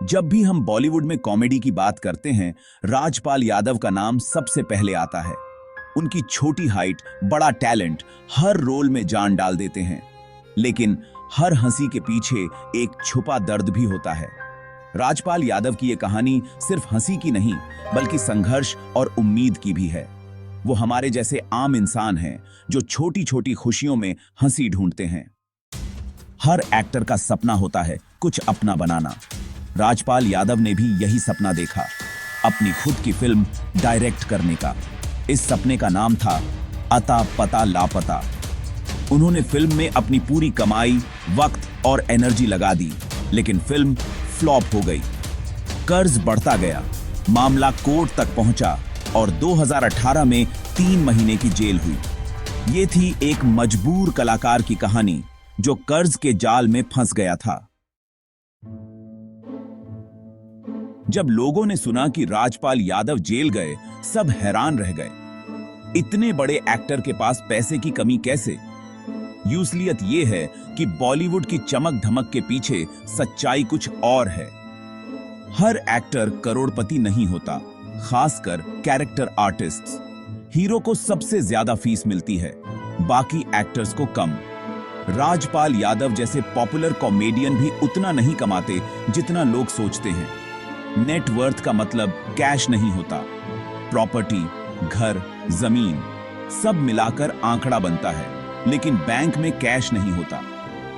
जब भी हम बॉलीवुड में कॉमेडी की बात करते हैं, राजपाल यादव का नाम सबसे पहले आता है। उनकी छोटी हाइट, बड़ा टैलेंट हर रोल में जान डाल देते हैं। लेकिन हर हंसी के पीछे एक छुपा दर्द भी होता है। राजपाल यादव की यह कहानी सिर्फ हंसी की नहीं, बल्कि संघर्ष और उम्मीद की भी है। वो हमारे जैसे आम इंसान हैं, जो छोटी छोटी खुशियों में हंसी ढूंढते हैं। हर एक्टर का सपना होता है कुछ अपना बनाना। राजपाल यादव ने भी यही सपना देखा, अपनी खुद की फिल्म डायरेक्ट करने का। इस सपने का नाम था अता पता लापता। उन्होंने फिल्म में अपनी पूरी कमाई, वक्त और एनर्जी लगा दी, लेकिन फिल्म फ्लॉप हो गई। कर्ज बढ़ता गया, मामला कोर्ट तक पहुंचा और 2018 में 3 महीने की जेल हुई। ये थी एक मजबूर कलाकार की कहानी, जो कर्ज के जाल में फंस गया था। जब लोगों ने सुना कि राजपाल यादव जेल गए, सब हैरान रह गए। इतने बड़े एक्टर के पास पैसे की कमी कैसे? यूसलियत यह है कि बॉलीवुड की चमक धमक के पीछे सच्चाई कुछ और है। हर एक्टर करोड़पति नहीं होता, खासकर कैरेक्टर आर्टिस्ट्स। हीरो को सबसे ज्यादा फीस मिलती है, बाकी एक्टर्स को कम। राजपाल यादव जैसे पॉपुलर कॉमेडियन भी उतना नहीं कमाते जितना लोग सोचते हैं। नेटवर्थ का मतलब कैश नहीं होता। प्रॉपर्टी, घर, जमीन सब मिलाकर आंकड़ा बनता है, लेकिन बैंक में कैश नहीं होता।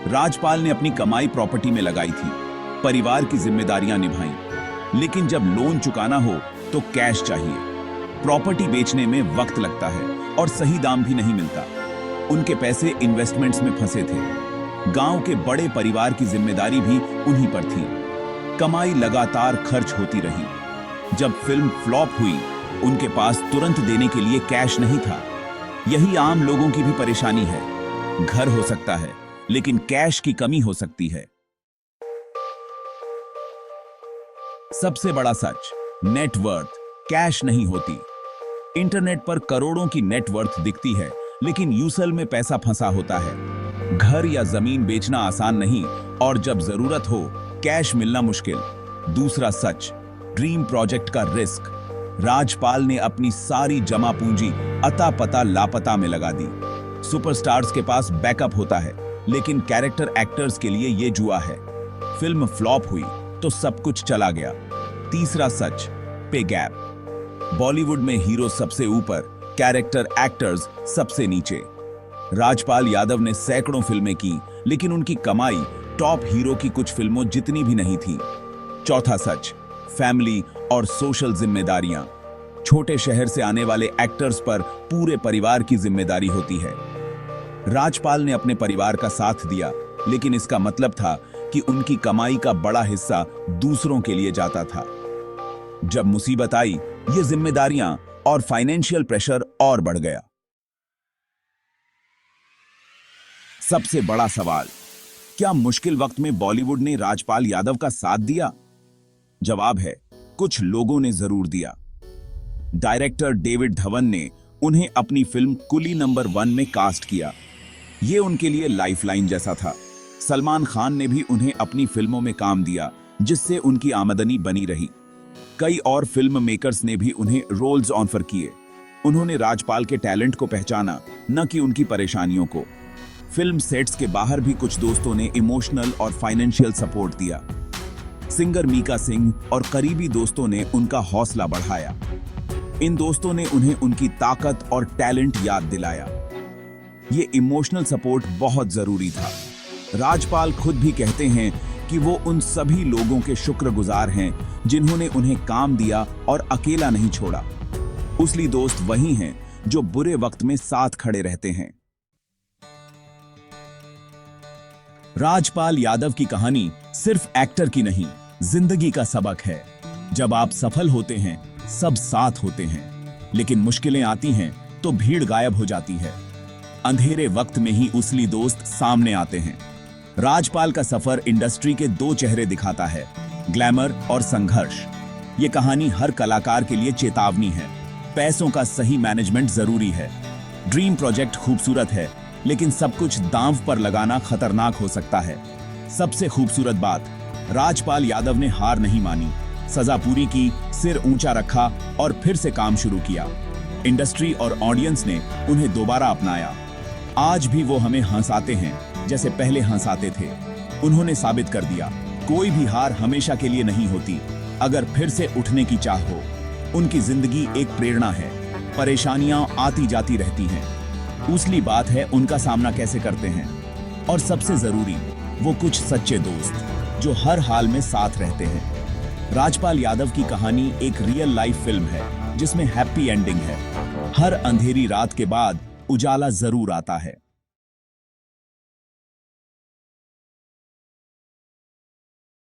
राजपाल ने अपनी कमाई प्रॉपर्टी में लगाई थी, परिवार की जिम्मेदारियां निभाई। लेकिन जब लोन चुकाना हो तो कैश चाहिए। प्रॉपर्टी बेचने में वक्त लगता है और सही दाम भी नहीं मिलता। उनके पैसे इन्वेस्टमेंट्स में फंसे थे। गांव के बड़े परिवार की जिम्मेदारी भी उन्हीं पर थी। कमाई लगातार खर्च होती रही। जब फिल्म फ्लॉप हुई, उनके पास तुरंत देने के लिए कैश नहीं था। यही आम लोगों की भी परेशानी है। घर हो सकता है, लेकिन कैश की कमी हो सकती है। सबसे बड़ा सच, नेटवर्थ कैश नहीं होती। इंटरनेट पर करोड़ों की नेटवर्थ दिखती है, लेकिन यूसल में पैसा फंसा होता है। घर या जमीन बेचना आसान नहीं, और जब जरूरत हो कैश मिलना मुश्किल। दूसरा सच, ड्रीम प्रोजेक्ट का रिस्क। राजपाल ने अपनी सारी जमा पूंजी अता पता लापता में लगा दी। सुपरस्टार्स के पास बैकअप होता है, लेकिन कैरेक्टर एक्टर्स के लिए यह जुआ है। फिल्म फ्लॉप हुई तो सब कुछ चला गया। तीसरा सच, पे गैप। बॉलीवुड में हीरो सबसे ऊपर, कैरेक्टर एक्टर्स सबसे नीचे। राजपाल यादव ने सैकड़ों फिल्में की, लेकिन उनकी कमाई टॉप हीरो की कुछ फिल्मों जितनी भी नहीं थी। चौथा सच, फैमिली और सोशल जिम्मेदारियां। छोटे शहर से आने वाले एक्टर्स पर पूरे परिवार की जिम्मेदारी होती है। राजपाल ने अपने परिवार का साथ दिया, लेकिन इसका मतलब था कि उनकी कमाई का बड़ा हिस्सा दूसरों के लिए जाता था। जब मुसीबत आई, ये जिम्मेदारियां और फाइनेंशियल प्रेशर और बढ़ गया। सबसे बड़ा सवाल, क्या मुश्किल वक्त में बॉलीवुड ने राजपाल यादव का साथ दिया? जवाब है, कुछ लोगों ने जरूर दिया। डायरेक्टर डेविड धवन ने उन्हें अपनी फिल्म कुली नंबर 1 में कास्ट किया। यह उनके लिए लाइफलाइन जैसा था। सलमान खान ने भी उन्हें अपनी फिल्मों में काम दिया, जिससे उनकी आमदनी बनी रही। कई और फिल्म मेकर्स ने भी उन्हें रोल्स ऑफर किए। उन्होंने राजपाल के टैलेंट को पहचाना, न कि उनकी परेशानियों को। फिल्म सेट्स के बाहर भी कुछ दोस्तों ने इमोशनल और फाइनेंशियल सपोर्ट दिया। सिंगर मीका सिंह और करीबी दोस्तों ने उनका हौसला बढ़ाया। इन दोस्तों ने उन्हें उनकी ताकत और टैलेंट याद दिलाया। ये इमोशनल सपोर्ट बहुत जरूरी था। राजपाल खुद भी कहते हैं कि वो उन सभी लोगों के शुक्रगुजार हैं जिन्होंने उन्हें काम दिया और अकेला नहीं छोड़ा। असली दोस्त वही हैं जो बुरे वक्त में साथ खड़े रहते हैं। राजपाल यादव की कहानी सिर्फ एक्टर की नहीं, जिंदगी का सबक है। जब आप सफल होते हैं, सब साथ होते हैं, लेकिन मुश्किलें आती हैं तो भीड़ गायब हो जाती है। अंधेरे वक्त में ही असली दोस्त सामने आते हैं। राजपाल का सफर इंडस्ट्री के 2 चेहरे दिखाता है, ग्लैमर और संघर्ष। ये कहानी हर कलाकार के लिए चेतावनी है। पैसों का सही मैनेजमेंट जरूरी है। ड्रीम प्रोजेक्ट खूबसूरत है, लेकिन सब कुछ दांव पर लगाना खतरनाक हो सकता है। सबसे खूबसूरत बात, राजपाल यादव ने हार नहीं मानी, सजा पूरी की, सिर ऊंचा रखा और फिर से काम शुरू किया। इंडस्ट्री और ऑडियंस ने उन्हें दोबारा अपनाया। आज भी वो हमें हंसाते हैं जैसे पहले हंसाते थे। उन्होंने साबित कर दिया, कोई भी हार हमेशा के लिए नहीं होती, अगर फिर से उठने की चाह हो। उनकी जिंदगी एक प्रेरणा है। परेशानियां आती जाती रहती हैं, दूसरी बात है उनका सामना कैसे करते हैं। और सबसे जरूरी, वो कुछ सच्चे दोस्त जो हर हाल में साथ रहते हैं। राजपाल यादव की कहानी एक रियल लाइफ फिल्म है जिसमें हैप्पी एंडिंग है। हर अंधेरी रात के बाद उजाला जरूर आता है।